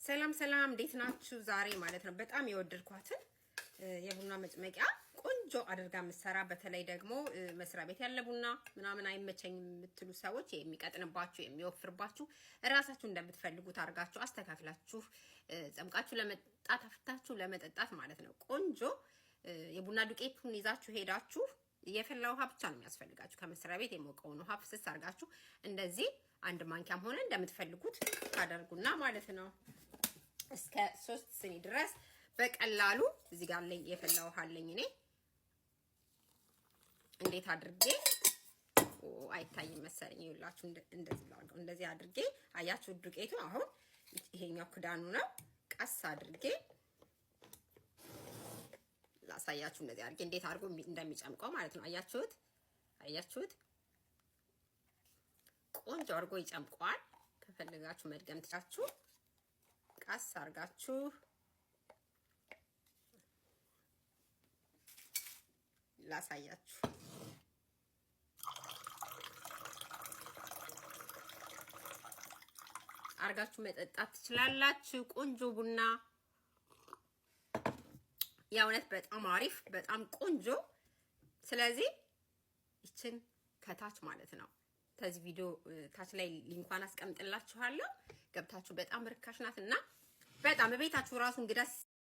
ሰላም እንዴት ናችሁ? ዛሬ ማለት ነው በጣም የወደድኳትን የቡና መጭመቂያ ቆንጆ አድርጋ መስራ። በተለይ ደግሞ መስሪያ ቤት ያለ ቡና ምናምን አይመቸኝም የምትሉ ሰዎች የሚቀጥንባችሁ የሚወፍርባችሁ ራሳችሁ እንደምትፈልጉት አድርጋችሁ አስተካክላችሁ ጨምቃችሁ ለመጣት አፍታችሁ ለመጠጣት ማለት ነው። ቆንጆ የቡና ዱቄቱን ይዛችሁ ሄዳችሁ የፈላ ውሃ ብቻ ነው የሚያስፈልጋችሁ። ከመስሪያ ቤት የሞቀውን ውሃ ፍስስ አድርጋችሁ እንደዚህ አንድ ማንኪያም ሆነ እንደምትፈልጉት ታደርጉና ማለት ነው እስከ 3 ስኒ ድረስ በቀላሉ እዚህ ጋር ላይ የፈላ ውሃ አለኝ እኔ እንዴት አድርጌ አይታይም መሰለኝ ይላችሁ እንደዚህ ላድርገው። እንደዚህ አድርጌ አያችሁ ዱቄቱ አሁን ይሄኛው ክዳኑ ነው። ቀስ አድርጌ ላሳያችሁ እንደዚህ አድርጌ እንዴት አድርጎ እንደሚጨምቀው ማለት ነው። አያችሁት ቆንጆ አድርጎ ይጨምቀዋል። ከፈለጋችሁ መድገም ትቻችሁ ቀስ አድርጋችሁ ላሳያችሁ። አርጋችሁ መጠጣት ትችላላችሁ። ቆንጆ ቡና የእውነት በጣም አሪፍ በጣም ቆንጆ። ስለዚህ ይችን ከታች ማለት ነው ከዚህ ቪዲዮ ታች ላይ ሊንኳን አስቀምጥላችኋለሁ ገብታችሁ በጣም ርካሽ ናትና በጣም በቤታችሁ ራሱ እንግዳ